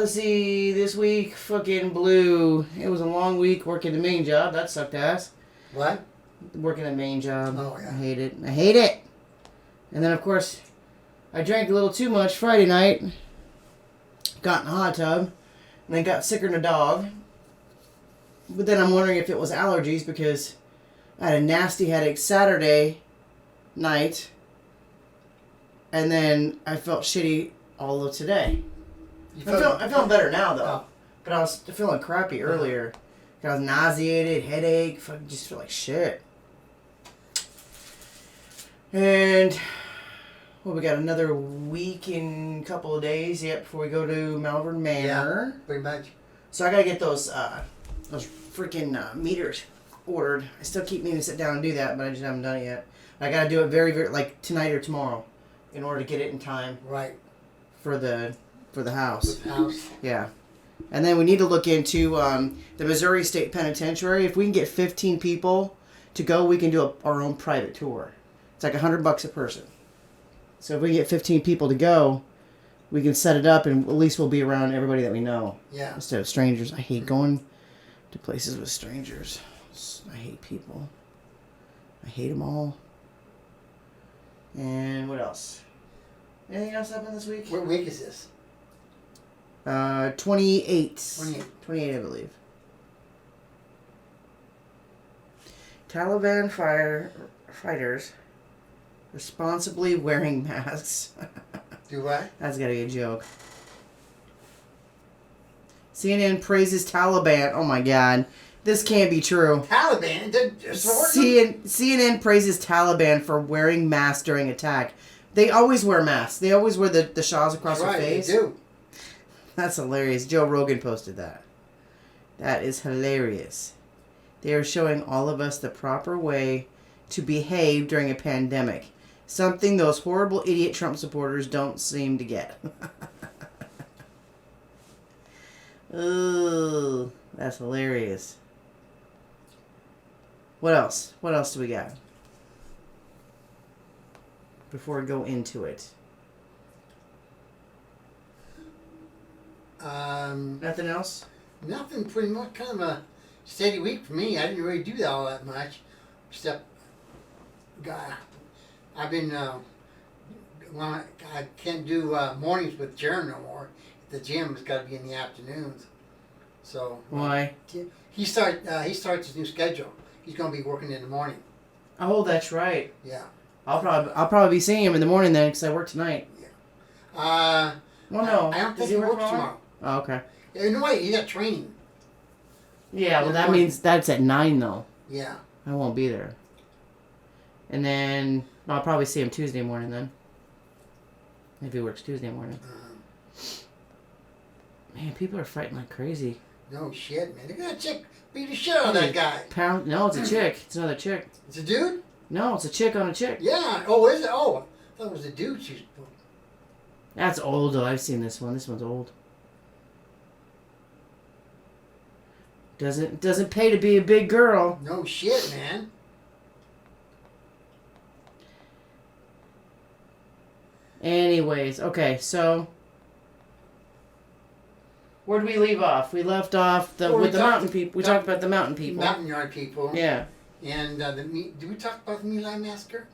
let's see. This week fucking blew. It was a long week working the main job. That sucked ass. What? Working the main job. Oh, yeah. I hate it. I hate it. And then, of course, I drank a little too much Friday night. Got in the hot tub. And then got sicker than a dog. But then I'm wondering if it was allergies because I had a nasty headache Saturday night. And then I felt shitty all of today. I'm feeling better now, though. Oh. But I was feeling crappy earlier. I was nauseated, headache, fucking just feel like shit. And, well, we got another week and a couple of days yet before we go to Malvern Manor. Yeah, pretty much. So I gotta get those freaking meters ordered. I still keep meaning to sit down and do that, but I just haven't done it yet. I gotta do it very, very, like tonight or tomorrow in order to get it in time. Right. For the house. For the house. Yeah. And then we need to look into the Missouri State Penitentiary. If we can get 15 people to go, we can do our own private tour. It's like $100 a person. So if we get 15 people to go, we can set it up and at least we'll be around everybody that we know. Yeah. Instead of strangers. I hate going to places with strangers. I hate people. I hate them all. And what else? Anything else happened this week? What week is this? 28. 28, I believe. Taliban fighters responsibly wearing masks. Do what? That's gotta be a joke. CNN praises Taliban. Oh my god. This can't be true. Taliban? CNN praises Taliban for wearing masks during attack. They always wear masks. They always wear the shawls across their face. They do. That's hilarious. Joe Rogan posted that. That is hilarious. They are showing all of us the proper way to behave during a pandemic. Something those horrible idiot Trump supporters don't seem to get. Ooh, that's hilarious. What else? What else do we got? Before we go into it. Nothing else? Nothing. Pretty much kind of a steady week for me. I didn't really do that all that much. Except, I've been, I can't do mornings with Jaron no more. The gym has got to be in the afternoons. So. Why? He starts his new schedule. He's going to be working in the morning. Oh, that's right. Yeah. I'll probably be seeing him in the morning then because I work tonight. Yeah. Well, no. I don't think he works tomorrow. Oh, okay. Yeah, no way. He got training. Yeah, well, that means that's at 9 though. Yeah. I won't be there. And then I'll probably see him Tuesday morning then. If he works Tuesday morning. Man, people are fighting like crazy. No shit, man. Look at that chick beat the shit out of that guy. No, it's a chick. It's another chick. It's a dude? No, it's a chick on a chick. Yeah. Oh, is it? Oh, I thought it was a dude. That's old though. I've seen this one. This one's old. Doesn't pay to be a big girl. No shit, man. Anyways, okay, so where did we leave off? We left off with the mountain people. We talked about the mountain people. Mountain yard people. Yeah. And did we talk about the My Lai massacre?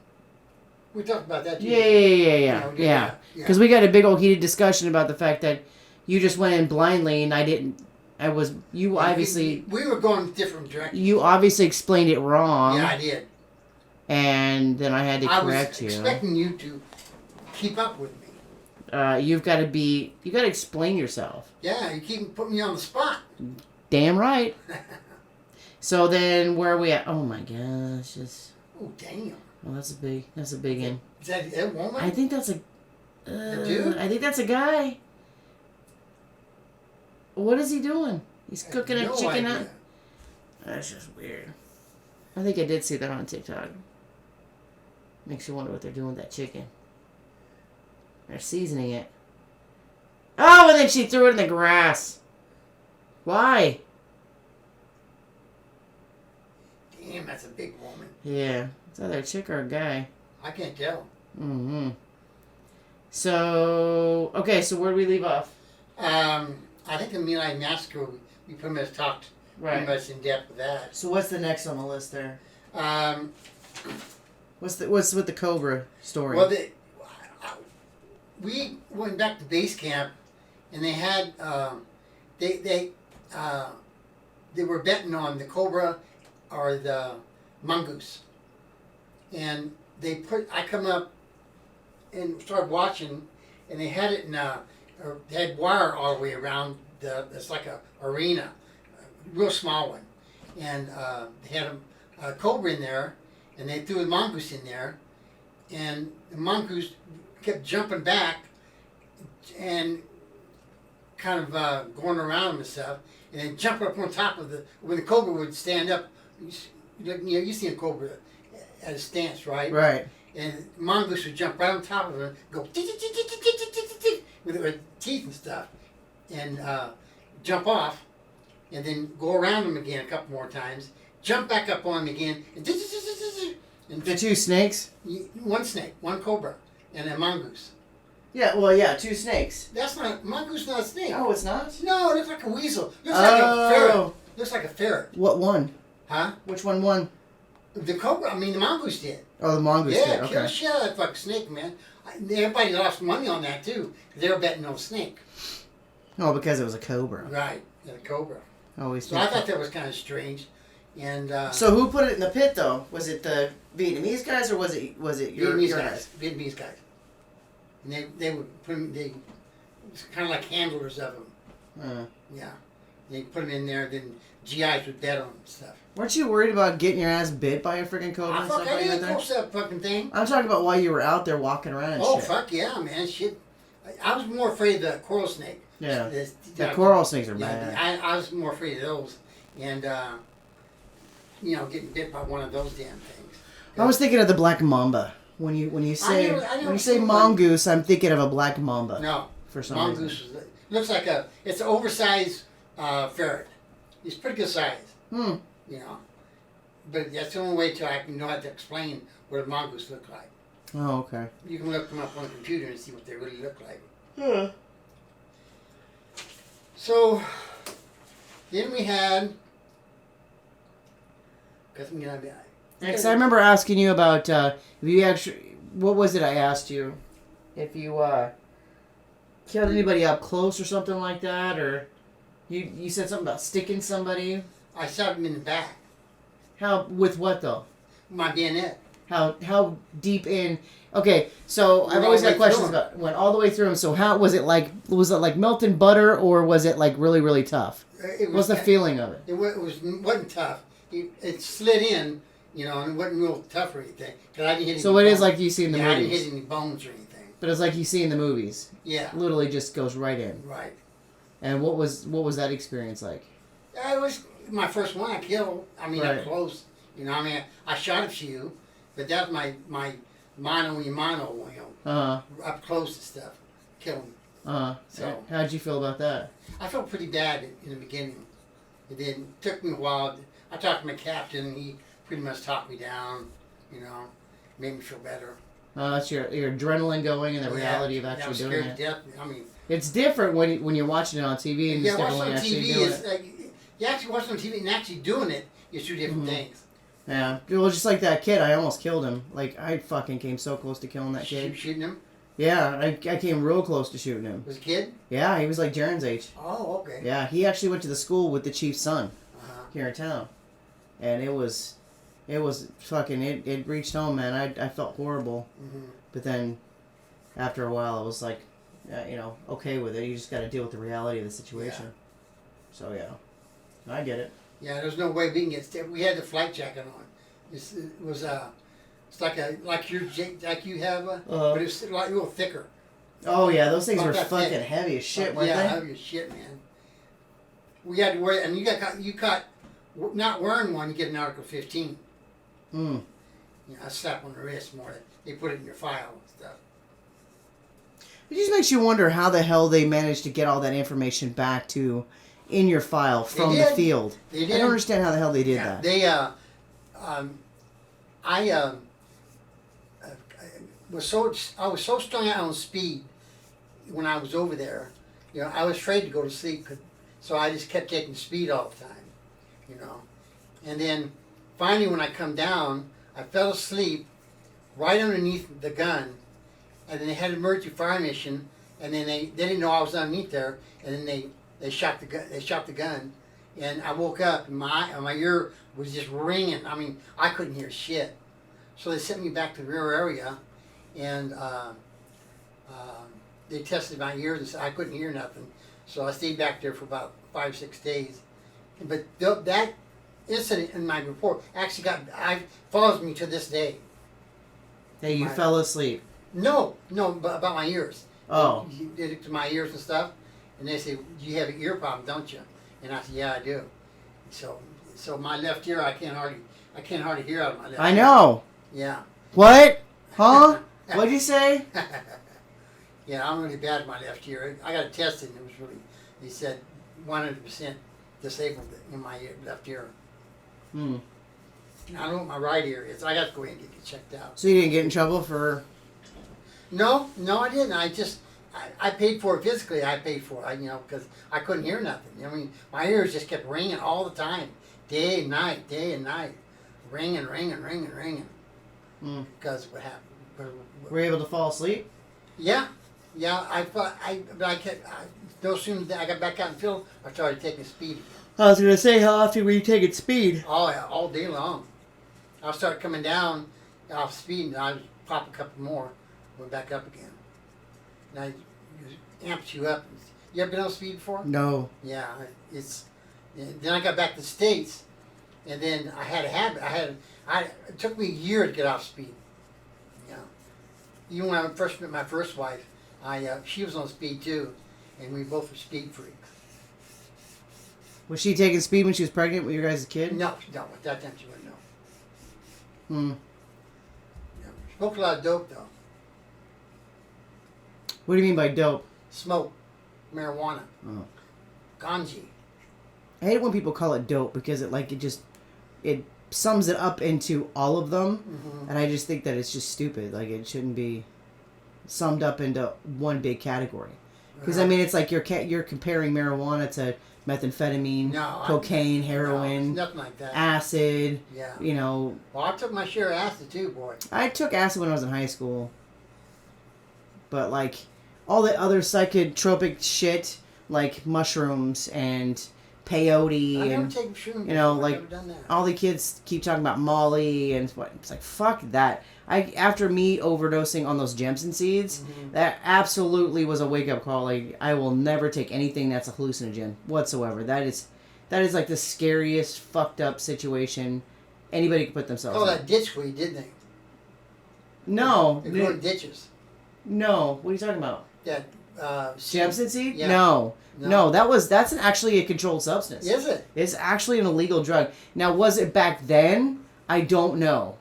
We talked about that too. Yeah. Because we got a big old heated discussion about the fact that you just went in blindly and I didn't. Obviously. We were going different directions. You obviously explained it wrong. Yeah, I did. And then I had to correct you. I was expecting you to keep up with me. You've got to explain yourself. Yeah, you keep putting me on the spot. Damn right. So then, where are we at? Oh my gosh, Oh damn. Well, that's a big one. Is that a woman? I think that's a dude? I think that's a guy. What is he doing? He's cooking a chicken up. That's just weird. I think I did see that on TikTok. Makes you wonder what they're doing with that chicken. They're seasoning it. Oh, and then she threw it in the grass. Why? Damn, that's a big woman. Yeah. It's either a chick or a guy. I can't tell. Mm-hmm. So, okay, so where do we leave off? I think the Milai Massacre, we pretty much talked pretty much in depth with that. So what's the next on the list there? Um, What's with the Cobra story? well, we went back to base camp, and they had they were betting on the Cobra or the mongoose, and I come up and started watching, and they had it in they had wire all the way around it's like a arena, a real small one, and they had a cobra in there, and they threw a mongoose in there, and the mongoose kept jumping back and kind of going around and stuff, and then jumping up on top of when the cobra would stand up. You see a cobra at a stance, right? Right. And mongoose would jump right on top of it, go with their teeth and stuff, and jump off, and then go around them again a couple more times, jump back up on them again, and The two snakes? one snake, one cobra, and a mongoose. Yeah, well, yeah, two snakes. That's not mongoose, not a snake. Oh, it's not? No, it looks like a weasel. Looks like a ferret. Looks like a ferret. What one? Huh? Which one won? The cobra. I mean, the mongoose did. Oh, the mongoose did. Yeah, Okay. kill the shit out of that fucking snake, man. Everybody lost money on that too. They were betting on snake. Oh, because it was a cobra. Right, yeah, the cobra. Always. So I thought that was kind of strange. And So who put it in the pit though? Was it the Vietnamese guys or was it your Vietnamese guys? Vietnamese guys. And they would put them. They was kind of like handlers of them. Yeah, they put them in there. Then GIs would bet on them and stuff. Weren't you worried about getting your ass bit by a freaking cobra and stuff I like didn't that? post that fucking thing. I'm talking about while you were out there walking around and Oh shit. fuck yeah, man! Shit, I was more afraid of the coral snake. Yeah, the coral snakes are bad. I was more afraid of those, and getting bit by one of those damn things. I was thinking of the black mamba. When you say mongoose, I'm thinking of a black mamba. No, for some mongoose reason. looks like it's an oversized ferret. He's pretty good size. Hmm. You know, but that's the only way I can know how to explain what a mongoose look like. Oh, okay. You can look them up on the computer and see what they really look like. Yeah. So then we had. Because I remember asking you about if you actually, what was it I asked you? If you killed anybody up close or something like that, or you said something about sticking somebody. I shot him in the back. How, with what though? My bayonet. How deep in? Okay, so I've always had questions about went all the way through him. So how was it like? Was it like melting butter, or was it like really really tough? What's the feeling of it? It wasn't tough. It slid in, and it wasn't real tough or anything. Cause I didn't hit any so it is like you see in the movies. I didn't hit any bones or anything. But it's like you see in the movies. Yeah. Literally just goes right in. Right. And what was that experience like? It was my first one I killed. I mean, right. Up close. I shot a few, but that was my mano y mano, up close and stuff, killing. So how'd you feel about that? I felt pretty bad in the beginning. It took me a while. I talked to my captain, and he pretty much talked me down. Made me feel better. That's your adrenaline going and the reality of actually doing it. To death. I mean, it's different when you're watching it on TV and yeah, you're watching on actually TV doing is it. You actually watch it on TV and actually doing it is two different things. Yeah, well, just like that kid, I almost killed him. Like I fucking came so close to killing that kid. Shooting him? Yeah, I came real close to shooting him. Was a kid? Yeah, he was like Jaren's age. Oh, okay. Yeah, he actually went to the school with the chief's son here in town, and it was fucking it reached home, man. I felt horrible, but then after a while, I was like, okay with it. You just got to deal with the reality of the situation. Yeah. So yeah, I get it. Yeah, there's no way we can get. We had the flight jacket on. It's like you have, but it's like a little thicker. Oh yeah, those things were fucking heavy as shit, weren't they? Yeah, heavy as shit, man. We had to wear, and you caught not wearing one, you get an Article 15. A slap on the wrist more. They put it in your file and stuff. It just makes you wonder how the hell they managed to get all that information back to in your file from the field. They did. I don't understand how the hell they did that. They I was so strung out on speed when I was over there, I was afraid to go to sleep, so I just kept taking speed all the time, And then finally, when I come down, I fell asleep right underneath the gun, and then they had an emergency fire mission, and then they didn't know I was underneath there, and then they shot the gun. They shot the gun, and I woke up, and my ear was just ringing. I mean, I couldn't hear shit. So they sent me back to the rear area, and they tested my ears and said I couldn't hear nothing. So I stayed back there for about 5-6 days. But that incident in my report actually follows me to this day. That you fell asleep? No, but about my ears. Oh. They looked to my ears and stuff, and they said, "You have an ear problem, don't you?" And I said, "Yeah, I do." So my left ear, I can't hardly hear out of my left ear. I know. Yeah. What? Huh? What'd you say? Yeah, I'm really bad at my left ear. I got it tested, and it was really, they said 100% disabled in my left ear. Hmm. I don't know what my right ear is. I got to go in and get it checked out. So you didn't get in trouble for... No, I didn't. I paid for it physically. I paid for it, because I couldn't hear nothing. I mean, my ears just kept ringing all the time, day and night, ringing. Because what happened? Were you able to fall asleep? Yeah. But I kept. No sooner than I got back out in the field, I started taking speed again. I was gonna say, how often were you taking speed? Oh yeah, all day long. I started coming down off speed, and I would pop a couple more, went back up again. And it amps you up. You ever been on speed before? No. Yeah, then I got back to the States, and then I had a habit. It took me a year to get off speed. Even when I first met my first wife, she was on speed too, and we both were speed freaks. Was she taking speed when she was pregnant with your guys' kid? No, at that time she wouldn't know. Yeah, smoked a lot of dope though. What do you mean by dope? Smoke, marijuana, ganji. I hate when people call it dope because it sums it up into all of them, and I just think that it's just stupid. Like, it shouldn't be summed up into one big category. Because I mean, it's like you're comparing marijuana to methamphetamine, cocaine, heroin, nothing like that. Acid. Yeah. Well, I took my share of acid too, boy. I took acid when I was in high school, but like all the other psychotropic shit, like mushrooms and peyote, I've and never taken shrooms. like I've never done that. all the kids keep talking about Molly, and it's like, fuck that. After me overdosing on those Jemson seeds, that absolutely was a wake up call. Like, I will never take anything that's a hallucinogen whatsoever. That is like the scariest fucked up situation anybody could put themselves in. That ditch weed, didn't they? No. They grew in ditches. No. What are you talking about? That Jemson seed? Yeah. No, that's actually a controlled substance. Is it? It's actually an illegal drug. Now, was it back then? I don't know.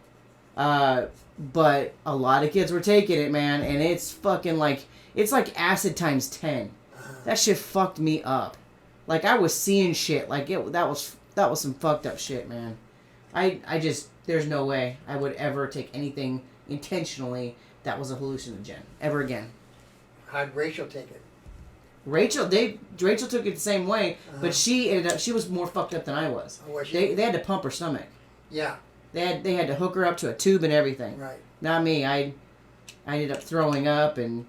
But a lot of kids were taking it, man, and it's fucking like, it's like acid times 10. That shit fucked me up. Like, I was seeing shit. Like, that was some fucked up shit, man. I just, there's no way I would ever take anything intentionally that was a hallucinogen ever again. How'd Rachel take it? Rachel took it the same way, but she was more fucked up than I was. Oh, was she? They had to pump her stomach. Yeah. They had to hook her up to a tube and everything. Right. Not me. I ended up throwing up and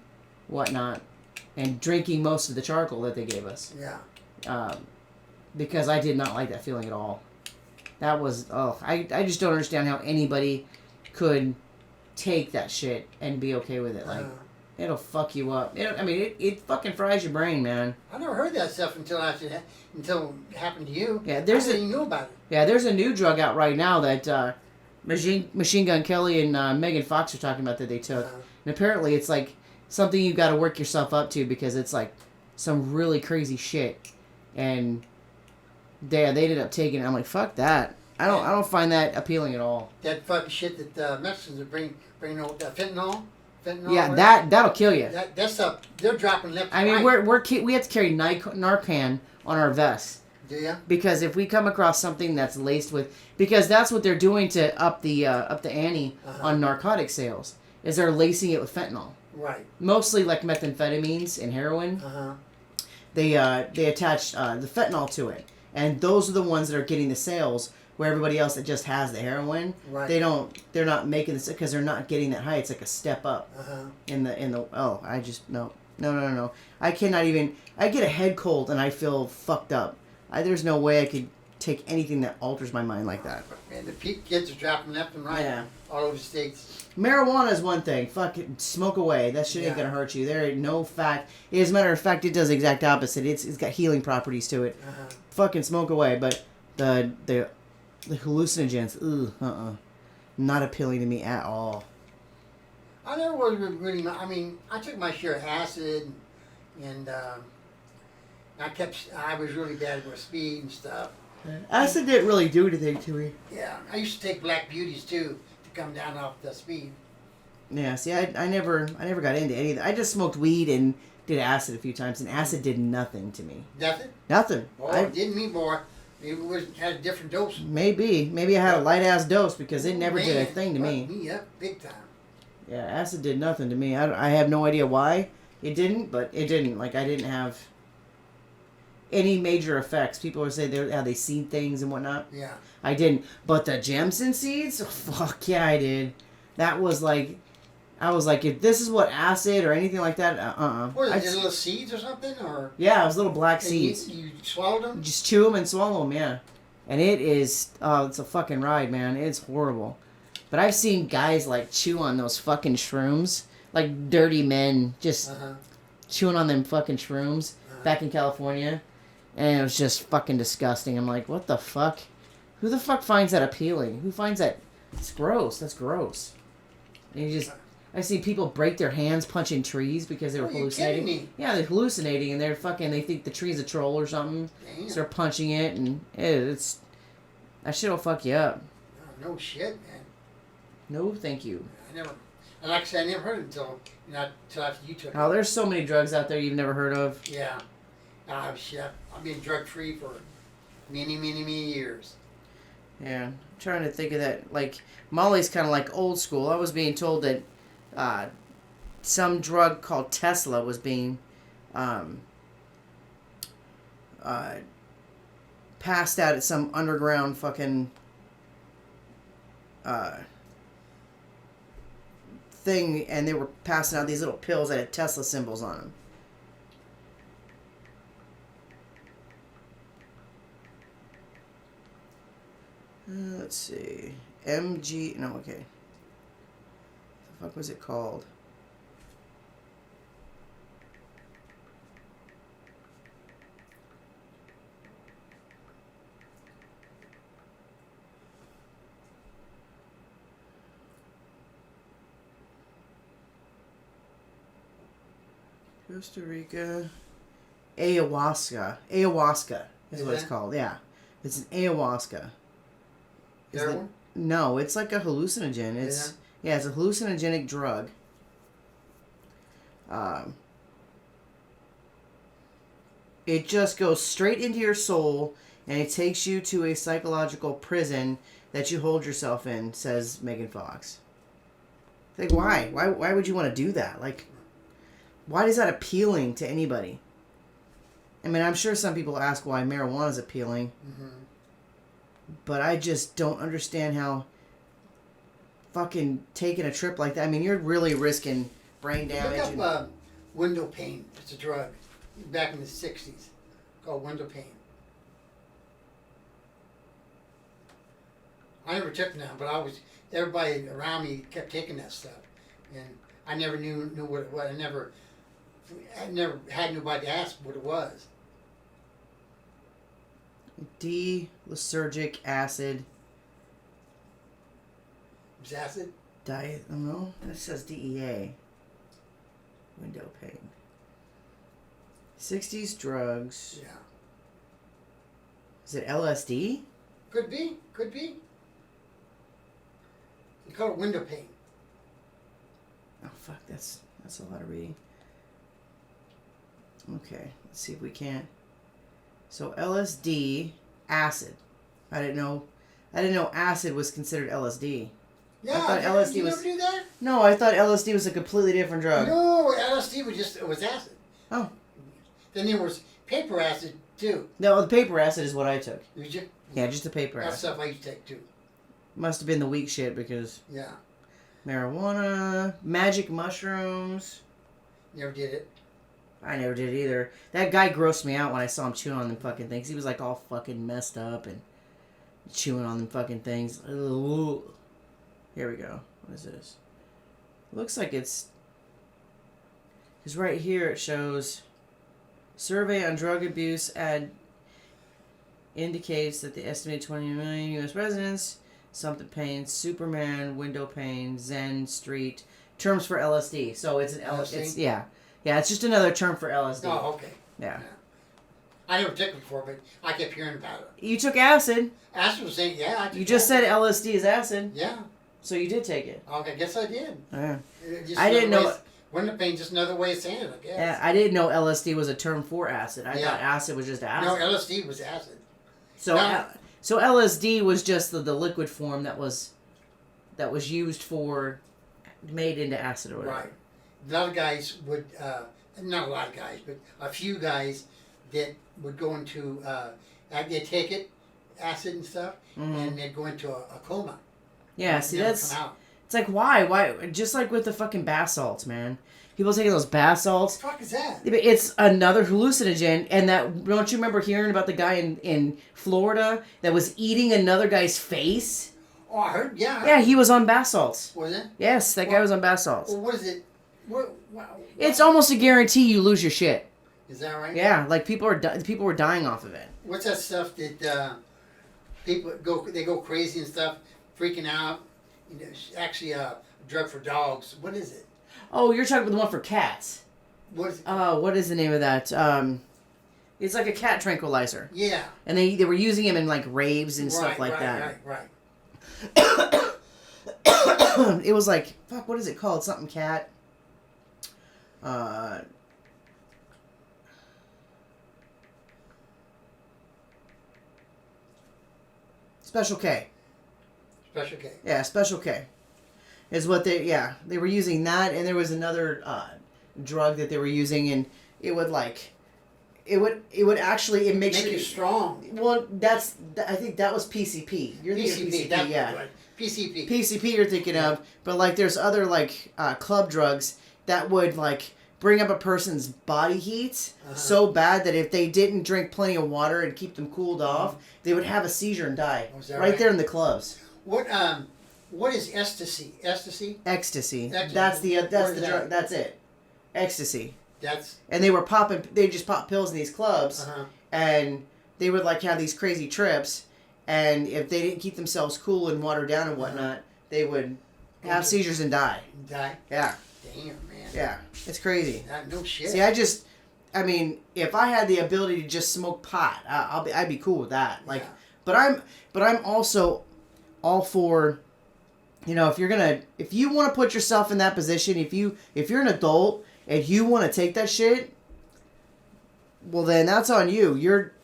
whatnot, and drinking most of the charcoal that they gave us. Yeah. Because I did not like that feeling at all. That was I just don't understand how anybody could take that shit and be okay with it. Like, it'll fuck you up. It fucking fries your brain, man. I never heard that stuff until it happened to you. Yeah, I didn't even know about it. Yeah, there's a new drug out right now that Machine Gun Kelly and Megan Fox are talking about that they took. And apparently it's like something you got to work yourself up to because it's like some really crazy shit. And they ended up taking it. I'm like, fuck that. I don't find that appealing at all. That fucking shit that Mexicans are bringing over, that fentanyl. Yeah, that'll kill you. That's up. They're dropping left. I mean, we have to carry Narcan on our vests. Do you? Because if we come across something that's laced with, because that's what they're doing to up the ante on narcotic sales, is they're lacing it with fentanyl. Right. Mostly like methamphetamines and heroin. they attach the fentanyl to it, and those are the ones that are getting the sales. Where everybody else that just has the heroin, Right. they're not making this because they're not getting that high. It's like a step up in the. Oh, I just no. I cannot even. I get a head cold and I feel fucked up. There's no way I could take anything that alters my mind like that. And the kids are dropping left and right. Yeah. All over the states. Marijuana is one thing. Fuck it, smoke away. That shit ain't gonna hurt you. There ain't no fact. As a matter of fact, it does the exact opposite. It's got healing properties to it. Fucking smoke away. But the hallucinogens, not appealing to me at all. I never was really. I mean, I took my share of acid, and I was really bad with speed and stuff. Acid didn't really do anything to me. Yeah, I used to take black beauties too to come down off the speed. Yeah, see, I never got into any of that. I just smoked weed and did acid a few times, and acid did nothing to me. Nothing. Nothing. Oh, it didn't me, boy. It had a different dose. Maybe I had a light ass dose because it never did a thing to me. Me up big time. Yeah, acid did nothing to me. I have no idea why it didn't, but it didn't. Like I didn't have any major effects. People would say how they seen things and whatnot. Yeah. I didn't, but the Jamson seeds, oh, fuck yeah, I did. That was like. I was like, if this is what acid or anything like that, What are these little seeds or something, or? Yeah, it was little black seeds. You swallowed them? Just chew them and swallow them, yeah. And it is, it's a fucking ride, man. It's horrible. But I've seen guys like chew on those fucking shrooms, like dirty men, just chewing on them fucking shrooms back in California, and it was just fucking disgusting. I'm like, what the fuck? Who the fuck finds that appealing? Who finds that? It's gross. That's gross. And you just. I see people break their hands punching trees because they were hallucinating. You kidding me? Yeah, they're hallucinating and they're fucking. They think the tree's a troll or something. Damn. So they're punching it and it's that shit'll fuck you up. Oh, no shit, man. No, thank you. And like I said, I never heard it until after you took it. Oh, there's so many drugs out there you've never heard of. Yeah. Shit. I've been drug free for many, many, many years. Yeah, I'm trying to think of that. Like Molly's kind of like old school. I was being told that. Some drug called Tesla was being passed out at some underground fucking thing, and they were passing out these little pills that had Tesla symbols on them. Let's see. MG... No, okay. What the fuck was it called? Costa Rica. Ayahuasca. Ayahuasca is what it's called. Yeah. It's an ayahuasca. Heroin? No, it's like a hallucinogen. It's it's a hallucinogenic drug. It just goes straight into your soul and it takes you to a psychological prison that you hold yourself in, says Megan Fox. Like, why? Why would you want to do that? Like, why is that appealing to anybody? I mean, I'm sure some people ask why marijuana is appealing. Mm-hmm. But I just don't understand how fucking taking a trip like that. I mean, you're really risking brain damage. Look up window pane. It's a drug. Back in the 60s. Called window pane. I never took none, but everybody around me kept taking that stuff. And I never knew what it was. I never had nobody ask what it was. D-lysergic acid. It was acid? I don't know. That says DEA. Window pane. 60s drugs. Yeah. Is it LSD? Could be. Could be. You call it window pane. Oh, fuck. That's a lot of reading. Okay. Let's see if we can't. So LSD, acid. I didn't know acid was considered LSD. Yeah, I thought LSD you was. never knew that? No, I thought LSD was a completely different drug. No, LSD was acid. Oh. Then there was paper acid too. No, the paper acid is what I took. Did you? Yeah, just the paper That acid. stuff I used to take too. Must have been the weak shit because Yeah. marijuana, magic mushrooms. Never did it. I never did either. That guy grossed me out when I saw him chewing on them fucking things. He was like all fucking messed up and chewing on them fucking things. Ugh. Here we go. What is this? Looks like it's... Because right here it shows... Survey on drug abuse indicates that the estimated 20 million U.S. residents, something pain, Superman, window pane, Zen, street, terms for LSD. So it's an LSD? It's, yeah. Yeah, it's just another term for LSD. Oh, okay. Yeah. I never took it before, but I kept hearing about it. You took acid. Acid was saying, yeah. I took You just acid. said LSD is acid. Yeah. So you did take it. Okay, I guess I did. Yeah. Just I didn't another know... way- Window pane, just another way of saying it, I guess. Yeah, I didn't know LSD was a term for acid. I thought acid was just acid. No, LSD was acid. So, No. so LSD was just the liquid form that was used for made into acid or whatever. Right. A lot of guys would, not a lot of guys, but a few guys that would go into, they'd take it, acid and stuff, and they'd go into a coma. Yeah, And see never that's come out. it's like why just like with the fucking bath salts, man. People taking those bath salts. What the fuck is that? It's another hallucinogen, and that don't you remember hearing about the guy in Florida that was eating another guy's face? Oh, I heard, yeah. Yeah, he was on bath salts. Was it? Yes, that guy was on bath salts. Well, what is it? What? It's almost a guarantee you lose your shit. Is that right? Yeah, like people were dying off of it. What's that stuff that people go crazy and stuff, freaking out? You know, it's actually a drug for dogs. What is it? Oh, you're talking about the one for cats. What is it? What is the name of that? It's like a cat tranquilizer. Yeah. And they were using him in like raves and stuff like that. Right. It was like, fuck, what is it called? Something cat. Special K. Special K. Yeah, Special K. Is what they were using that, and there was another drug that they were using, and it would actually Make you strong. Well, I think that was PCP. You're thinking PCP. PCP, yeah. Right. PCP. PCP you're thinking of, but like there's other like club drugs that would like bring up a person's body heat so bad that if they didn't drink plenty of water and keep them cooled off, they would have a seizure and die right there in the clubs. What is ecstasy? Ecstasy? Ecstasy. Ecstasy. That's the What is that? drug. That's it. Ecstasy. That's And they just pop pills in these clubs, and they would like have these crazy trips, and if they didn't keep themselves cool and watered down and whatnot, they would have seizures and die. die. Yeah. Damn, man. Yeah. It's crazy. No shit. See, I mean, if I had the ability to just smoke pot, I'd be cool with that. Like, Yeah. but I'm also all for, you know, if you want to put yourself in that position, if you're an adult and you want to take that shit, well then that's on you.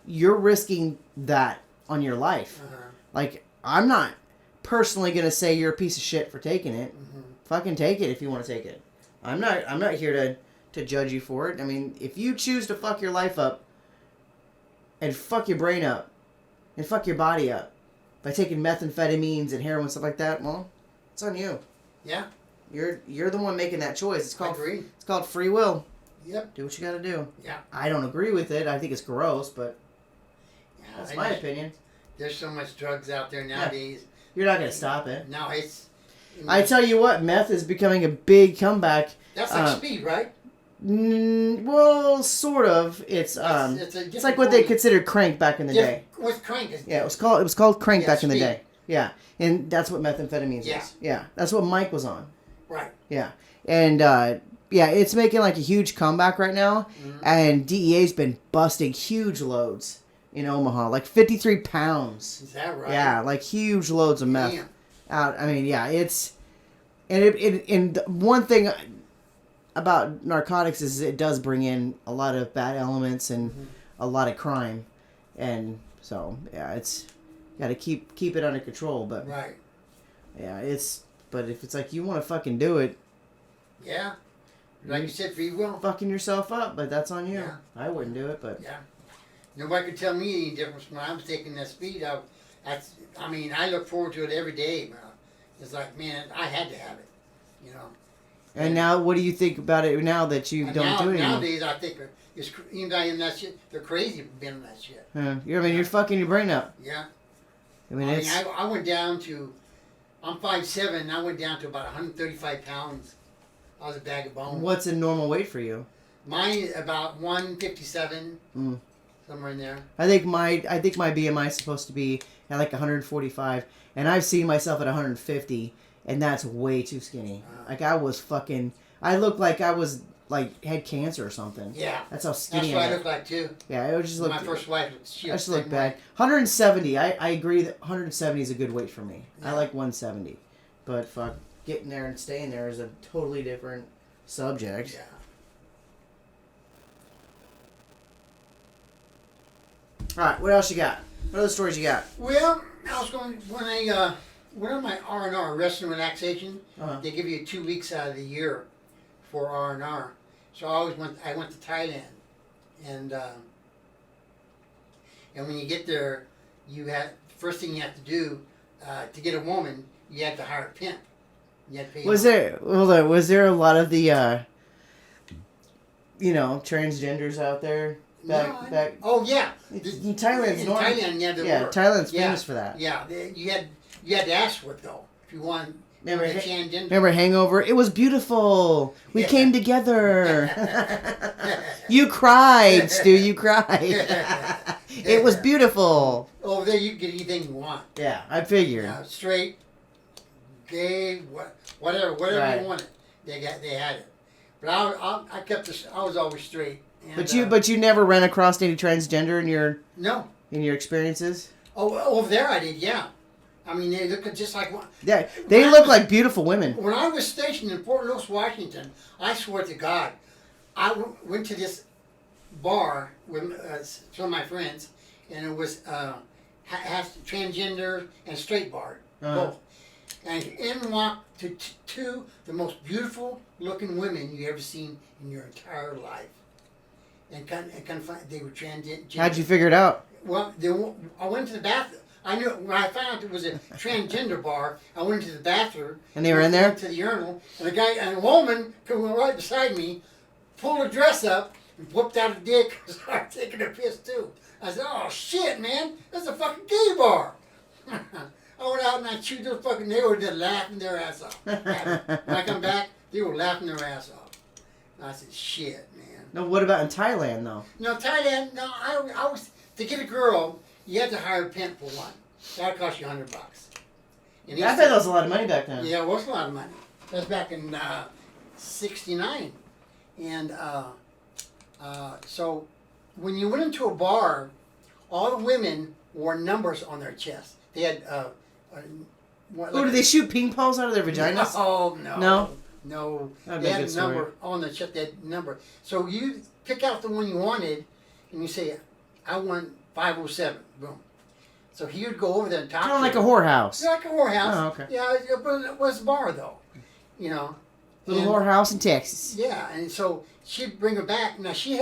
You're risking that on your life. Like, I'm not personally gonna say you're a piece of shit for taking it. Fucking take it if you want to take it. I'm not here to judge you for it. I mean, if you choose to fuck your life up and fuck your brain up and fuck your body up by taking methamphetamines and heroin and stuff like that, well, it's on you. Yeah. You're the one making that choice. It's called I agree. It's called free will. Yep. Do what you got to do. Yeah. I don't agree with it. I think it's gross, but Yeah, that's my opinion. There's so much drugs out there nowadays. You're not gonna stop it. No, it's. I tell you what, meth is becoming a big comeback. That's like speed, right? Well, sort of. It's it's like what they considered crank back in the day. What's crank? Yeah, it was called crank back in the speed. day. Yeah, and that's what methamphetamines is. Yeah, that's what Mike was on. Right. Yeah, and it's making like a huge comeback right now, and DEA's been busting huge loads in Omaha, like 53 pounds. Is that right? Yeah, like huge loads of meth Damn. out. I mean, yeah, it's and one thing about narcotics is it does bring in a lot of bad elements and a lot of crime, and so yeah, it's got to keep it under control. But Right. yeah, but if it's like you want to fucking do it, Yeah. Like you said, free will. Fucking yourself up, but that's on you. Yeah. I wouldn't do it, but Yeah. Nobody could tell me any difference when I was taking that speed. I look forward to it every day. Man. It's like, man, I had to have it. You know. And now, what do you think about it now that you don't do it anymore? Nowadays, I think it's anybody in that shit. They're crazy for being in that shit. You're fucking your brain up. Yeah. It's. I went down to. I'm 5'7", and I went down to about 135 pounds. I was a bag of bones. What's a normal weight for you? Mine is about 157, somewhere in there. I think my BMI is supposed to be at like 145, and I've seen myself at 150, and that's way too skinny. Like I looked like I was like had cancer or something. Yeah, that's how skinny. That's what I look like too. Yeah, it was just my first wife. I just look bad. 170. I agree that 170 is a good weight for me. Yeah. I like 170, but fuck, getting there and staying there is a totally different subject. Yeah. All right, what else you got? What other stories you got? Well, I was going when I went on my R&R, rest and relaxation. They give you 2 weeks out of the year for R&R. So I went to Thailand, and when you get there, first thing you have to do to get a woman, you have to hire a pimp. You have to pay. Was there a lot of the transgenders out there? Back. Oh yeah. In Thailand's Thailand's famous for that. Yeah, you had to ask for it though if you want. Remember Hangover? It was beautiful. We came together. You cried, Stu. You cried. It was beautiful. Over there, you can get anything you want. Yeah, I figured. Straight, gay, whatever right. You wanted, they had it. But I kept this. I was always straight. And, but you never ran across any transgender in your experiences? Oh, over there I did. Yeah. I mean, they look just like one. Yeah, they look like beautiful women. When I was stationed in Fort Lewis, Washington, I swear to God, I went to this bar with some of my friends, and it was has transgender and straight bar, both. And in walked to two the most beautiful looking women you ever seen in your entire life. And they were transgender. How'd you figure it out? Well, I went to the bathroom. I knew when I found out it was a transgender bar. I went into the bathroom. And they were in there? Went to the urinal, and a woman came right beside me, pulled her dress up, and whooped out a dick and started taking a piss too. I said, "Oh shit, man, that's a fucking gay bar." I went out and I chewed their fucking. They were just laughing their ass off. When I come back, they were laughing their ass off. And I said, "Shit, man." No, what about in Thailand though? No, Thailand. No, I was to get a girl. You had to hire a pimp for one. That cost you $100. I bet that was a lot of money back then. Yeah, it was a lot of money. That was back in '69, and so when you went into a bar, all the women wore numbers on their chest. They had. Did they shoot ping pongs out of their vaginas? Oh no. No. They had a number on their chest. They had a number. So you pick out the one you wanted, and you say, "I want 507." Boom. So he would go over there and talk to her. Like a whorehouse. Yeah, like a whorehouse. Oh, okay. Yeah, but it was a bar, though. You know. Little whorehouse in Texas. Yeah, and so she'd bring her back. Now, she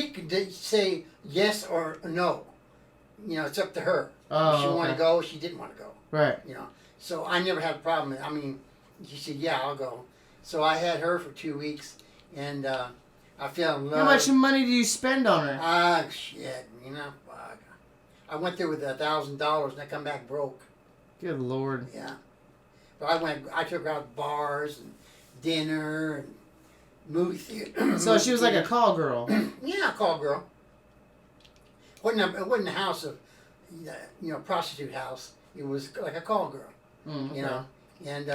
could say yes or no. You know, it's up to her. Oh, if she wanted to go, she didn't want to go. Right. You know, so I never had a problem. I mean, she said, yeah, I'll go. So I had her for 2 weeks, and I fell in love. How much money did you spend on her? Ah, shit, you know, fuck. I went there with $1,000 and I come back broke. Good Lord. Yeah. But I took her out to bars and dinner and movie theater. So she was like a call girl. Yeah, a call girl. It wasn't a house of, prostitute house. It was like a call girl, Okay. you know. And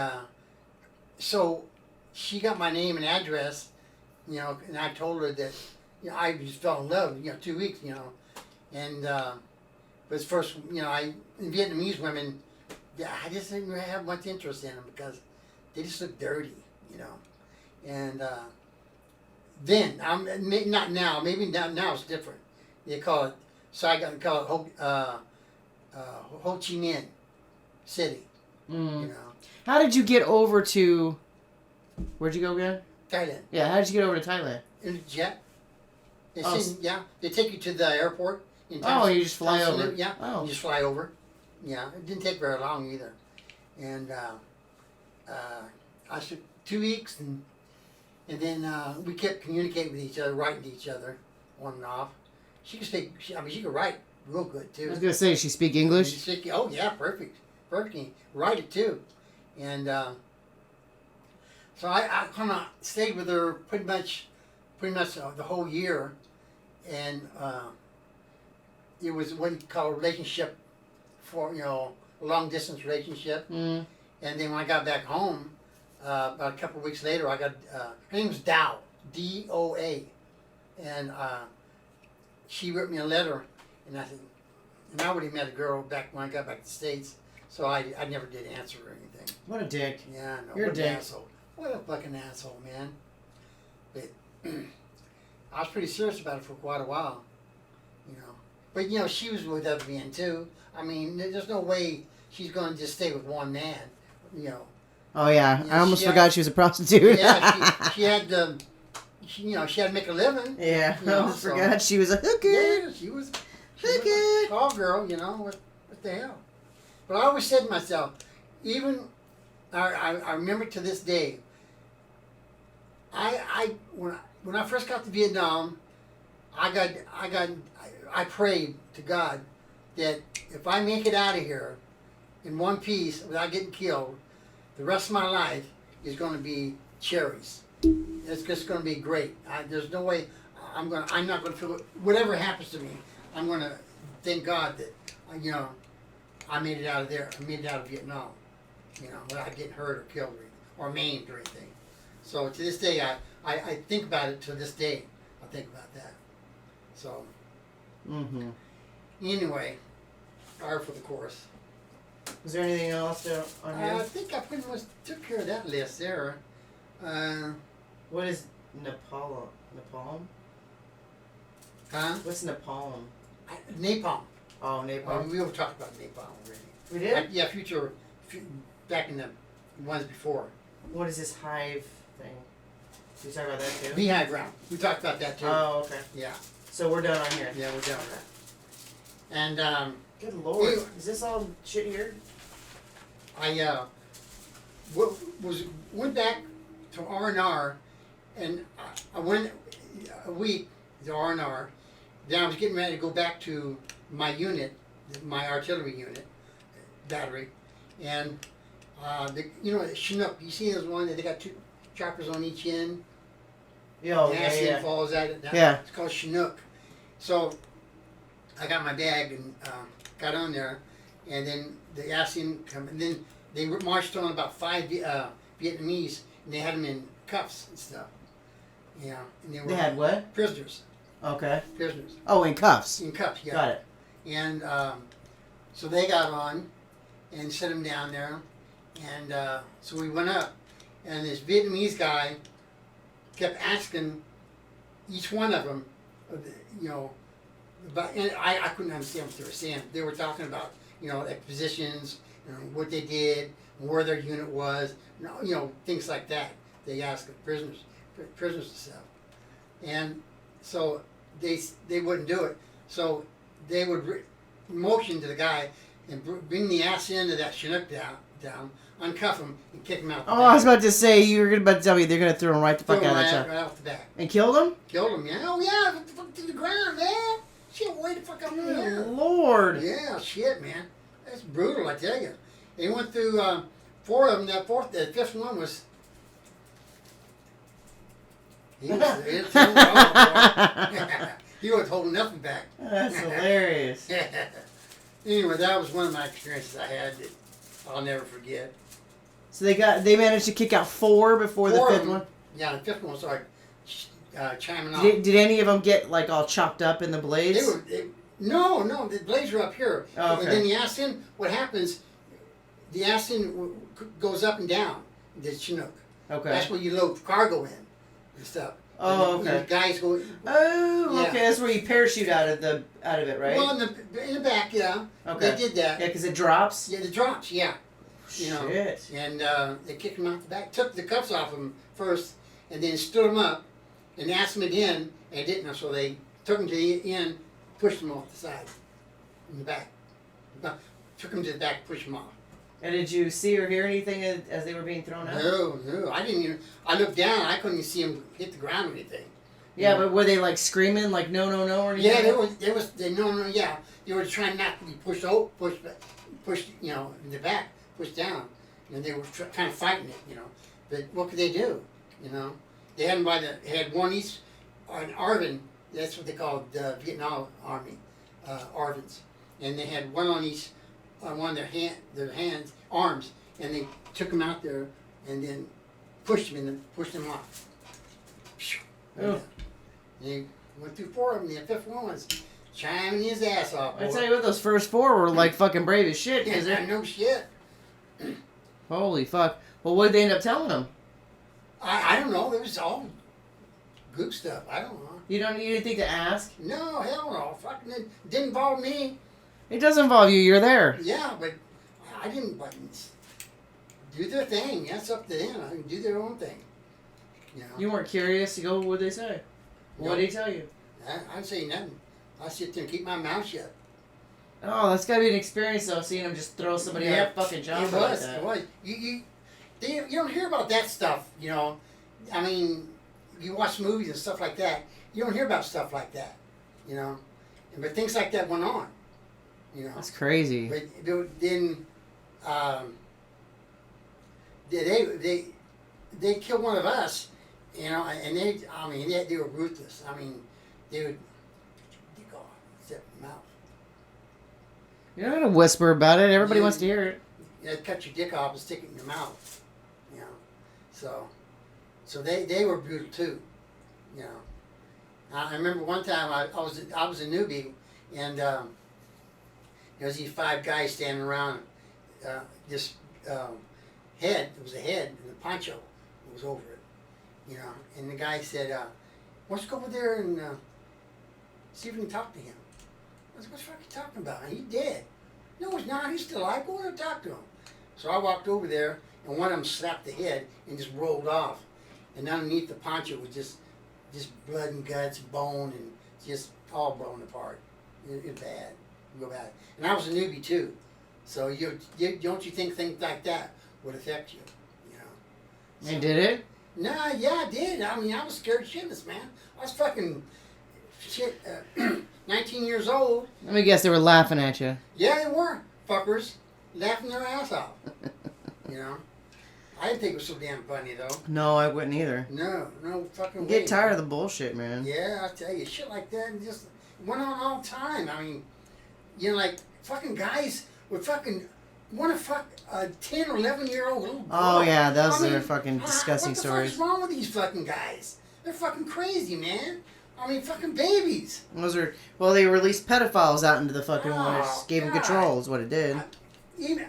so she got my name and address, and I told her that, I just fell in love, 2 weeks, and but first, Vietnamese women, I just didn't really have much interest in them because they just look dirty, and then, not now, maybe now it's different. They call it Saigon, call it Ho Chi Minh City, How did you get over to, where'd you go again? Thailand. Yeah, how did you get over to Thailand? In a jet. They Oh, send, yeah, they take you to the airport. In Oh, you just fly Tanzania, over. Yeah, Oh. you just fly over. Yeah, it didn't take very long either. And I spent 2 weeks, and then we kept communicating with each other, writing to each other, on and off. She could speak. She could write real good I too. was gonna say, she speak English. Oh yeah, perfect. Write it too, and so I kind of stayed with her pretty much the whole year, and it was what you call a relationship, for a long distance relationship. Mm. And then when I got back home, about a couple of weeks later, I got her name was Doa, D-O-A, and she wrote me a letter, and I said, and I already met a girl back when I got back to the States, so I never did answer or anything. What a dick. Yeah, I know. You're What a an dick. asshole. What a fucking asshole, man. But I was pretty serious about it for quite a while, But she was with other men too. I mean, there's no way she's going to just stay with one man, Oh yeah, Yeah, I almost she forgot she was a prostitute. Yeah, she had to, she had to make a living. Yeah, I almost so- forgot she was a hooker. Yeah, she was a tall girl, what the hell. But I always said to myself, even, I remember to this day, when I first got to Vietnam, I prayed to God that if I make it out of here in one piece without getting killed, the rest of my life is going to be cherries. It's just going to be great. There's no way I'm not going to feel it. Whatever happens to me, I'm going to thank God that I made it out of there. I made it out of Vietnam, without getting hurt or killed or maimed or anything. So to this day, I think about it to this day. I think about that. So Mm-hmm. anyway, par for the course. Was there anything else on I here? think I pretty much took care of that list there. What is Nepal? Napalm? Huh? What's napalm? Napalm. Oh, napalm. We already talked about napalm already. We did? Yeah, back in the ones before. What is this hive thing? Did you talk about that too? Beehive round. We talked about that too. Oh, okay. Yeah. So we're done on here. Yeah, we're done with that. And Good lord. You- Is this all shit here? I went back to R&R, and I went a week to R&R. Then I was getting ready to go back to my unit, my artillery unit, battery, and Chinook. You see those one that they got two choppers on each end? Yo, The yeah, acid yeah. falls at it. Yeah. It's called Chinook. So I got my bag and got on there, and then the acid come, and then they marched on about 5 Vietnamese, and they had them in cuffs and stuff. And they were They had what? prisoners. Okay. Prisoners Oh, in cuffs. in cuffs. Yeah. Got it. And so they got on and set them down there, and so we went up, and this Vietnamese guy kept asking each one of them, about, and I couldn't understand what they were saying. They were talking about, positions, what they did, where their unit was, things like that. They asked the prisoners and stuff. And so they wouldn't do it. So they would motion to the guy and bring the ass end of that Chinook down, uncuff him, and kick him out the Oh, back. I was about to say, you were about to tell me they're going to throw him right the fuck Threw him out of the right, truck. right off the back. And killed him? Killed him, yeah. Oh, yeah, what the fuck to the ground, man. Shit, way the fuck up in there. Good lord. Yeah, shit, man. That's brutal, I tell you. They went through 4 of them. The fifth one was... He was he was holding nothing back. That's hilarious. Anyway, that was one of my experiences I had that I'll never forget. So they managed to kick out 4 before 4 the of 5th them- one? Yeah, the fifth one started chiming off. Did any of them get like all chopped up in the blades? No, the blades are up here. Oh, okay. And then the acid, what happens, the acid goes up and down, the Chinook. Okay. That's where you load cargo in and stuff. Oh, And okay. the guys go... Oh, Yeah. okay. That's where you parachute out of it, right? Well, in the back, yeah. Okay. They did that. Yeah, because it drops. Yeah, the drops, yeah. Shit. And they kicked him out the back, took the cuffs off him first, and then stood them up and asked them again, and didn't. So they took them to the end, pushed them off the side, in the back. Took them to the back, pushed them off. And did you see or hear anything as they were being thrown out? No, I didn't even. I looked down, I couldn't even see them hit the ground or anything. Yeah, but were they like screaming like no or anything? Yeah, yeah. They were trying not to be pushed in the back, pushed down, and they were kind of fighting it, But what could they do, They had them had one each, an Arvin. That's what they called the Vietnam Army, Arvins, and they had one on each, on one of their arms, and they took them out there, and then pushed them off. Oh. They went through 4 of them. The 5th one was chiming his ass off. I tell you what, those first 4 were like fucking brave as shit. Yeah, no shit. Holy fuck. Well, what did they end up telling them? I don't know. It was all goop stuff. I don't know. You didn't think to ask? No, hell no. Fucking it didn't involve me. It does involve you. You're there. Yeah, but I didn't. Do their thing. That's up to them. I can do their own thing. You weren't curious to go, what'd they say? What did he tell you? I'd say nothing. I sit there and keep my mouth shut. Oh, that's gotta be an experience though, seeing him just throw somebody out of fucking job like that. It was. You don't hear about that stuff, I mean, you watch movies and stuff like that. You don't hear about stuff like that, But things like that went on, That's crazy. But then, they killed one of us, and they were ruthless. I mean, they would zip them out. You're not gonna whisper about it. Everybody wants to hear it. They'd cut your dick off and stick it in your mouth, So they were brutal too, I remember one time I was a newbie, and there was these 5 guys standing around this head. There was a head and a poncho was over it, And the guy said, "Let's go over there and see if we can talk to him." I said, "What the fuck are you talking about? He's dead." "No, he's not. He's still alive. Go over and talk to him." So I walked over there, and one of them slapped the head and just rolled off. And underneath the poncho was just blood and guts, bone, and just all blown apart. It was bad, real bad. And I was a newbie too, so don't you think things like that would affect you? So, and did it? Nah, yeah, I did. I mean, I was scared shitless, man. I was fucking 19 years old. Let me guess, they were laughing at you. Yeah, they were fuckers laughing their ass off. I didn't think it was so damn funny though. No, I wouldn't either. No fucking way. Get tired of the bullshit, man. Yeah, I tell you, shit like that just went on all the time. I mean, like fucking guys would fucking want to fuck a 10 or 11-year-old little girl. Oh yeah, those are fucking disgusting stories. What the fuck's wrong with these fucking guys? They're fucking crazy, man. I mean, fucking babies. They released pedophiles out into the fucking woods. Gave them God. control is what it did. Even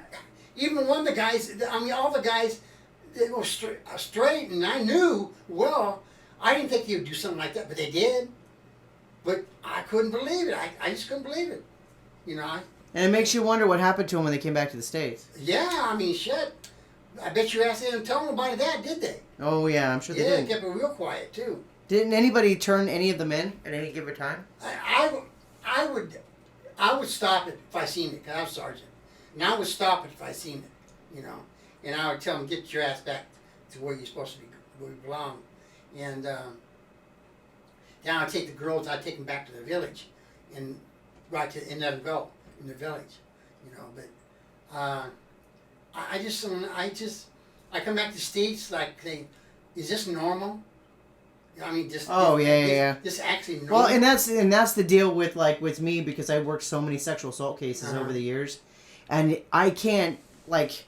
one of the guys, all the guys, they were straight, and I knew, I didn't think they would do something like that, but they did. But I couldn't believe it. I just couldn't believe it. And it makes you wonder what happened to them when they came back to the States. Yeah, I mean, shit. I bet your ass they didn't tell nobody that, did they? Oh, yeah, I'm sure they did. Yeah, they kept it real quiet, too. Didn't anybody turn any of them in at any given time? I would stop it if I seen it, because I was sergeant. And I would stop it if I seen it, And I would tell them, get your ass back to where you're supposed to be, where you belong. And then I'd take the girls, I'd take them back to the village and let them go in the village, But I come back to the States like, is this normal? I mean, just This actually normal. Well, and that's the deal with me, because I worked so many sexual assault cases over the years, and I can't look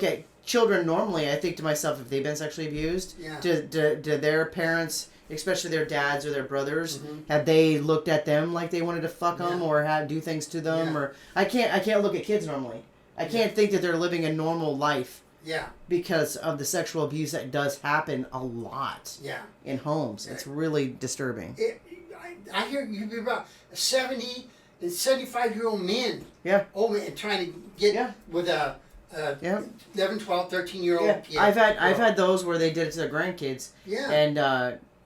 at children normally. I think to myself, if they've been sexually abused, do their parents, especially their dads or their brothers, have they looked at them like they wanted to fuck them or do things to them? Or I can't look at kids normally. I can't think that they're living a normal life. Yeah. Because of the sexual abuse that does happen a lot. Yeah. In homes. It's really disturbing. I hear you be about 70 and 75-year-old men. Yeah. Old men trying to get with a Yep. 11, 12, 13-year-old Yeah, kid. I've had those where they did it to their grandkids. Yeah.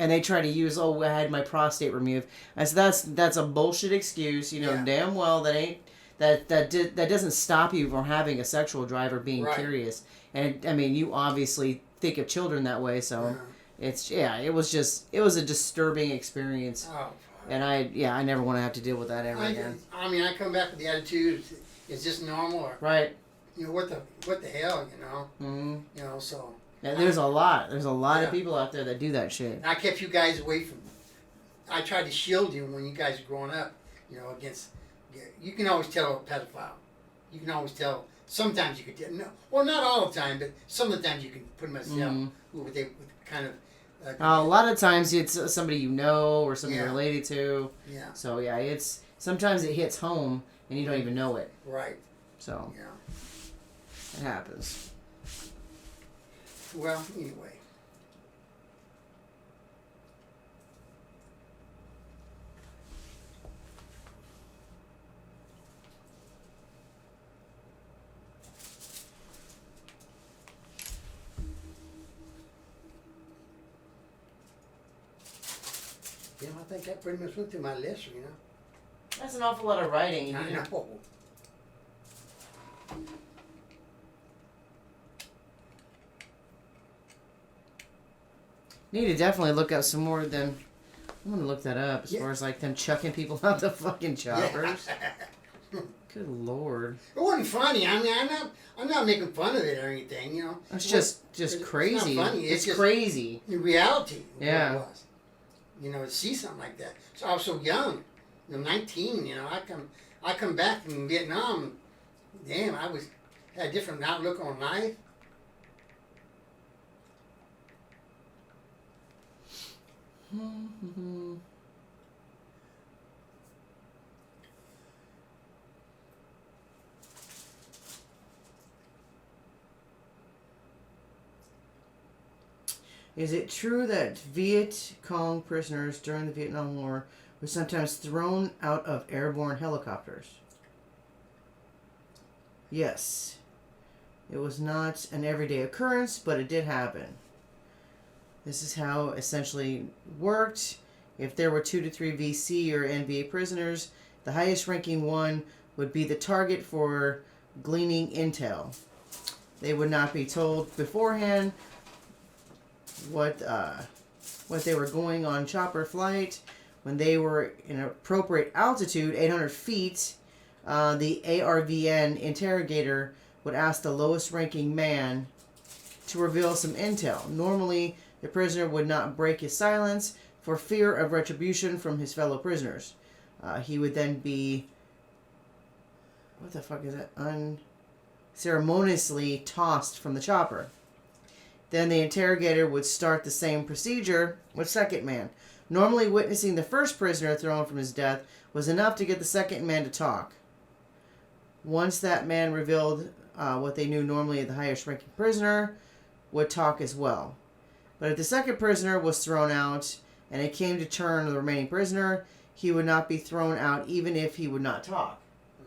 And they try to use, I had my prostate removed. I said that's a bullshit excuse. You know Yeah. damn well that doesn't stop you from having a sexual drive or being curious. And I mean, you obviously think of children that way, so it was a disturbing experience. Oh. And I never want to have to deal with that ever again. I mean, I come back with the attitude, is this normal? Or, Right. you know, what the hell, you know? Mm-hmm. You know, so. Yeah, there's a lot of people out there that do that shit. And I kept you guys away from. I tried to shield you when you guys were growing up, you know, against. You can always tell a pedophile. You can always tell. Sometimes you could tell. No, well, not all the time, but some of the times you can put them myself. With kind of. A lot of times it's somebody you know or somebody you're related to. Yeah. So yeah, it's sometimes it hits home and you don't even know it. Right. So. Yeah. It happens. Well, anyway. Yeah, I think that pretty much went through my list, you know. That's an awful lot of writing. I know. Need to definitely look up some more than. I'm gonna look that up as far as like them chucking people out the fucking choppers. Yeah. Good lord. It wasn't funny. I mean, I'm not making fun of it or anything. You know. It's just crazy. It's not funny. It's just crazy. In reality, yeah. What it was. You know, to see something like that. So I was so young. You know, 19. You know, I come back from Vietnam. Damn, had a different outlook on life. Is it true that Viet Cong prisoners during the Vietnam War were sometimes thrown out of airborne helicopters? Yes. It was not an everyday occurrence, but it did happen. This is how essentially worked. If there were 2 to 3 VC or NVA prisoners, the highest ranking one would be the target for gleaning intel. They would not be told beforehand what they were going on chopper flight. When they were in appropriate altitude, 800 feet, the ARVN interrogator would ask the lowest ranking man to reveal some intel. Normally, the prisoner would not break his silence for fear of retribution from his fellow prisoners. He would then be, what the fuck is that? Unceremoniously tossed from the chopper. Then the interrogator would start the same procedure with second man. Normally, witnessing the first prisoner thrown from his death was enough to get the second man to talk. Once that man revealed what they knew, normally the highest ranking prisoner would talk as well. But if the second prisoner was thrown out and it came to turn of the remaining prisoner, he would not be thrown out even if he would not talk.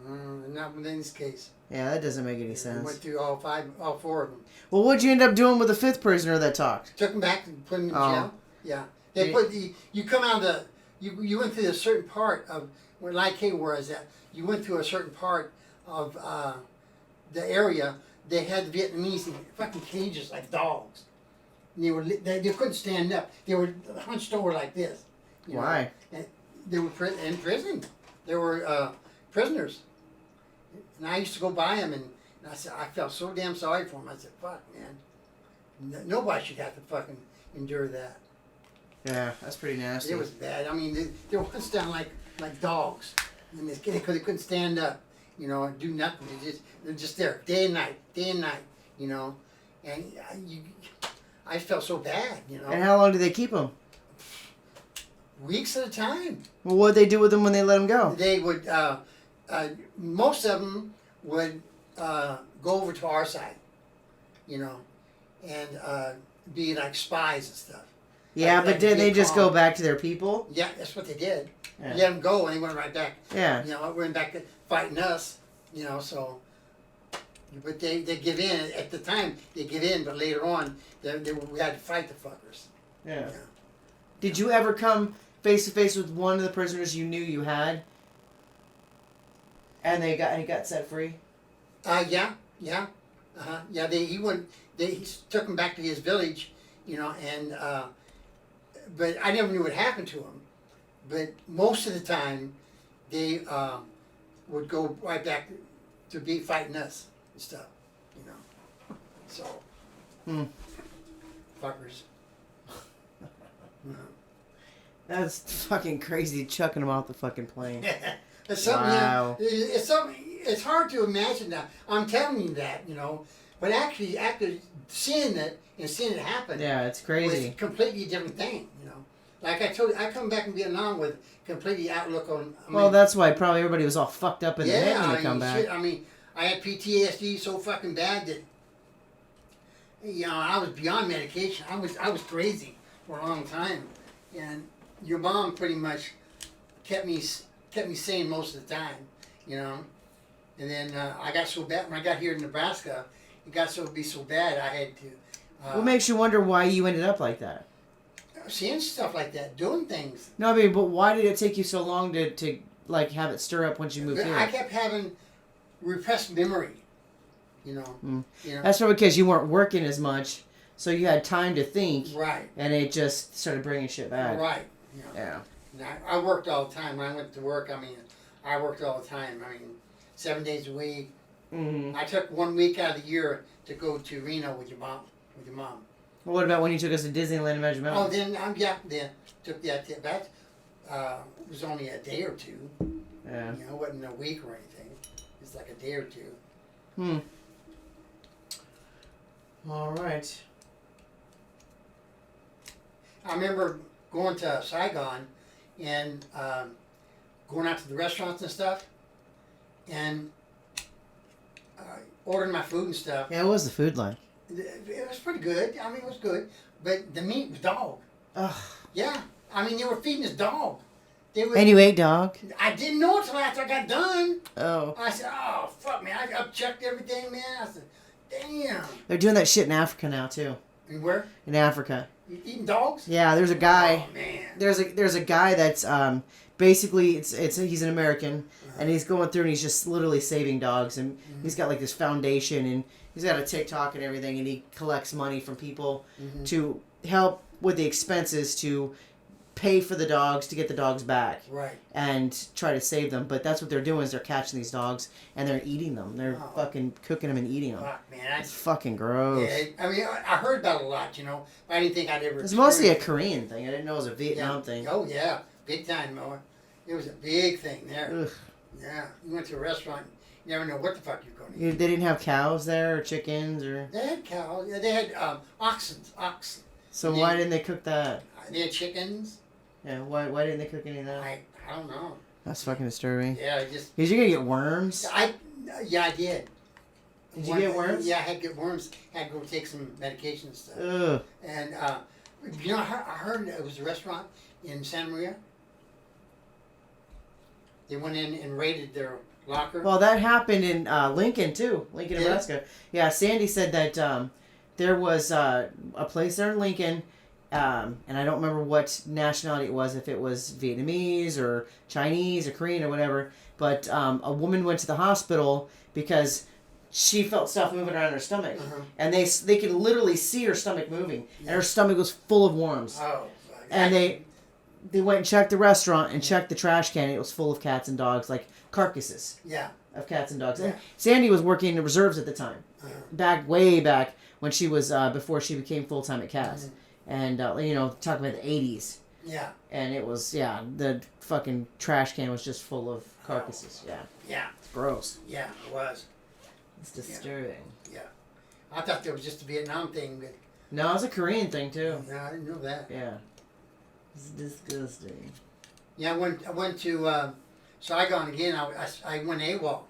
Not in this case. Yeah, that doesn't make any We sense. went through all 4 of them. Well, what'd you end up doing with the fifth prisoner that talked? Took him back and put him in jail. Yeah. They put you come out of the, you went through a certain part of, where Lai K was at, you went through a certain part of the area. They had the Vietnamese in fucking cages like dogs. And they couldn't stand up. They were hunched over like this. Why? And they were in prison. They were prisoners. And I used to go by them, and I said, I felt so damn sorry for them. I said, fuck, man. Nobody should have to fucking endure that. Yeah, that's pretty nasty. It was bad. I mean, they were hunched down like dogs. And because they couldn't stand up, you know, and do nothing. They're just there, day and night, you know. And I felt so bad, you know. And how long did they keep him? Weeks at a time. Well, what'd they do with him when they let him go? They would, most of them would go over to our side, you know, and be like spies and stuff. Yeah, like but didn't they just calm. go back to their people? Yeah, that's what they did. Yeah. Let them go, and they went right back. Yeah. You know, went back to fighting us, you know, so. But they give in. At the time, they give in, but later on, we had to fight the fuckers. Yeah. Yeah. Did you ever come face to face with one of the prisoners you knew you had? And he got set free? Yeah. Yeah. Yeah, he took him back to his village, and, but I never knew what happened to him. But most of the time, they, would go right back to be fighting us and stuff, so. Fuckers. That's fucking crazy, chucking him off the fucking plane. It's something, Wow. it's something, it's hard to imagine that. I'm telling you that, but actually, after seeing it and seeing it happen, Yeah, it's was crazy. a completely different thing, Like I told you, I come back from Vietnam with completely outlook on. Well, that's why probably everybody was all fucked up in the head when they come back. Shit, I had PTSD so fucking bad that, I was beyond medication. I was crazy for a long time, and your mom pretty much kept me sane most of the time, And then I got so bad when I got here to Nebraska. It got so bad I had to. What makes you wonder why you ended up like that? Seeing stuff like that, doing things. No, I mean, but why did it take you so long to like have it stir up once you moved here? I kept having repressed memory, That's probably because you weren't working as much, so you had time to think, Right. and it just started bringing shit back. Right. Yeah. And I worked all the time. When I went to work, I worked all the time. 7 days a week. Mm-hmm. I took 1 week out of the year to go to Reno with your mom. Well, what about when you took us to Disneyland and Magic Oh, Mountain? then took that. That was only a day or two. Yeah. It wasn't a week or anything. It's like a day or two. All right. I remember going to Saigon and going out to the restaurants and stuff, and ordering my food and stuff. Yeah, what was the food like? It was pretty good. It was good, but the meat was dog. Ugh. Yeah, they were feeding us dog. And you ate dog? I didn't know until after I got done. Oh. I said, "Oh fuck, man! I checked everything, man." I said, "Damn." They're doing that shit in Africa now too. And where? In Africa. You eating dogs? Yeah, there's a guy. Oh man. There's a guy that's basically he's an American and he's going through and he's just literally saving dogs and he's got like this foundation and he's got a TikTok and everything and he collects money from people to help with the expenses to pay for the dogs to get the dogs back. Right. And try to save them. But that's what they're doing is they're catching these dogs and they're eating them. They're fucking cooking them and eating them. Fuck, man. It's fucking gross. Yeah, I heard about it a lot, but I didn't think I'd ever. It's mostly a Korean thing. I didn't know it was a Vietnam thing. Oh yeah, big time, Moa. It was a big thing there. Ugh. Yeah, you went to a restaurant, you never know what the fuck you're going to eat. They didn't have cows there or chickens or. They had cows. Yeah, they had oxen. So why didn't they cook that? They had chickens. Yeah, why didn't they cook any of that? I don't know. That's fucking disturbing. Yeah, I just. Because you're gonna get worms. I did. Did you get worms? Yeah, I had to get worms. Had to go take some medication and stuff. Ugh. And I heard it was a restaurant in Santa Maria. They went in and raided their locker. Well, that happened in Lincoln too. Lincoln, Yeah. Nebraska. Yeah, Sandy said that there was a place there in Lincoln. And I don't remember what nationality it was, if it was Vietnamese or Chinese or Korean or whatever. But a woman went to the hospital because she felt stuff moving around her stomach, and they could literally see her stomach moving, and her stomach was full of worms. Oh. And they went and checked the restaurant and checked the trash can. And it was full of cats and dogs, like carcasses. Yeah. Of cats and dogs. Yeah. And Sandy was working in the reserves at the time, way back when she was before she became full time at Cass. And, talking about the 80s. Yeah. And it was, the fucking trash can was just full of carcasses. Yeah. Yeah. It's gross. Yeah, it was. It's disturbing. Yeah. I thought that was just a Vietnam thing, but. No, it was a Korean thing, too. Yeah, I didn't know that. Yeah. It's disgusting. Yeah, I went to Saigon again. I went AWOL.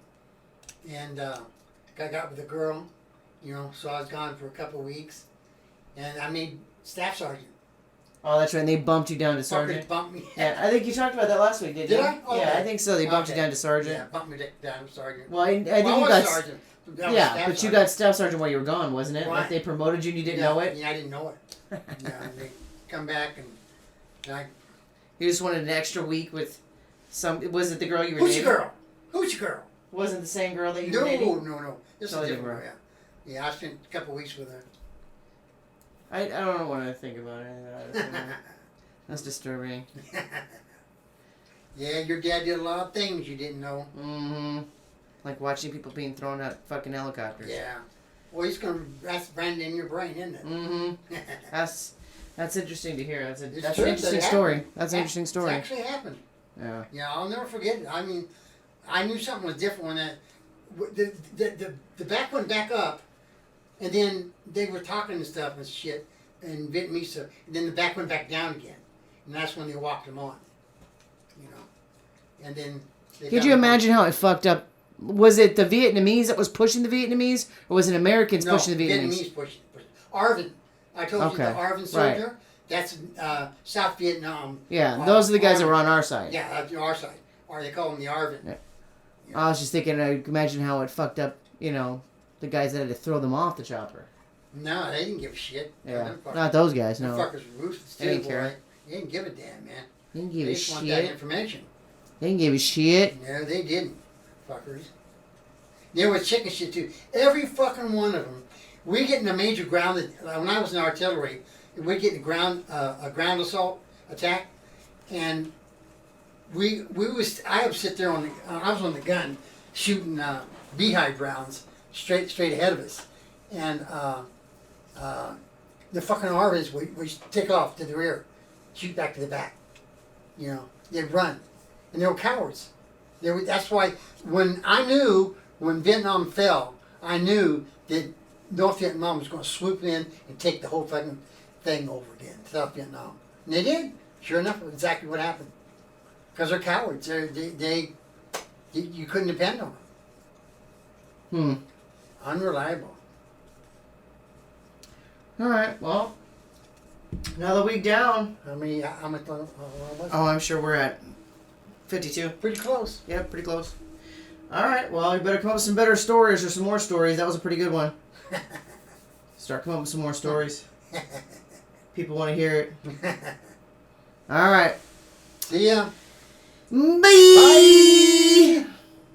And I got with a girl, so I was gone for a couple of weeks. And I made staff sergeant. Oh, that's right. And they bumped you down to sergeant. Fuckers bumped me. Yeah, I think you talked about that last week, didn't you? Did I? Okay. Yeah, I think so. They bumped you down to sergeant. Yeah, bumped me down to sergeant. Well, I think I you was got sergeant, Yeah, but you got staff sergeant while you were gone, wasn't it? Right. Like they promoted you and you didn't know it? Yeah, I didn't know it. Yeah, and they come back and I... You just wanted an extra week with some... Was it the girl you were Who's dating? your girl? Who's your girl? Wasn't the same girl that you were dating? No. This is Totally a different girl, different. yeah. Yeah, I spent a couple weeks with her. I don't want to think about it. That's disturbing. Yeah, your dad did a lot of things you didn't know. Mm-hmm. Like watching people being thrown out fucking helicopters. Yeah. Well, that's branded in your brain, isn't it? Mm-hmm. That's interesting to hear. That's an true, interesting that story. happened. That's an interesting story. It actually happened. Yeah. Yeah, I'll never forget it. I mean, I knew something was different when the back went back up, and then they were talking and stuff and shit, and Vietnamese stuff, and then the back went back down again, and that's when they walked them on, you know, and then. Could you imagine how it fucked up? Was it the Vietnamese that was pushing the Vietnamese, or was it Americans pushing the Vietnamese? Vietnamese pushing. Arvin, I told you the Arvin soldier. Right. That's South Vietnam. Yeah, those are the guys that were on our side. Yeah, our side. Or they call them the Arvin. Yeah. I was just thinking, imagine how it fucked up, the guys that had to throw them off the chopper. No, they didn't give a shit. Yeah, not those guys, no. Fuckers were ruthless too, They didn't care. boy. They didn't give a damn, man. They didn't give They a just want that shit. information. They didn't give a shit. No, they didn't. Fuckers. They were chicken shit too. Every fucking one of them. We get in a major ground. When I was in artillery, we get in a ground assault attack, and I would sit there I was on the gun, shooting beehive rounds straight ahead of us, and the fucking Arvins we take off to the rear, shoot back to the back. They'd run, and they were cowards. That's why when Vietnam fell, I knew that North Vietnam was going to swoop in and take the whole fucking thing over again, South Vietnam. And they did. Sure enough, that's exactly what happened. Because they're cowards. You couldn't depend on them. Unreliable. All right, well, another week down. How much was it? Oh, I'm sure we're at 52. Pretty close. Yeah, pretty close. All right, well, you better come up with some better stories or some more stories. That was a pretty good one. Start coming up with some more stories. People want to hear it. All right. See ya. Bye.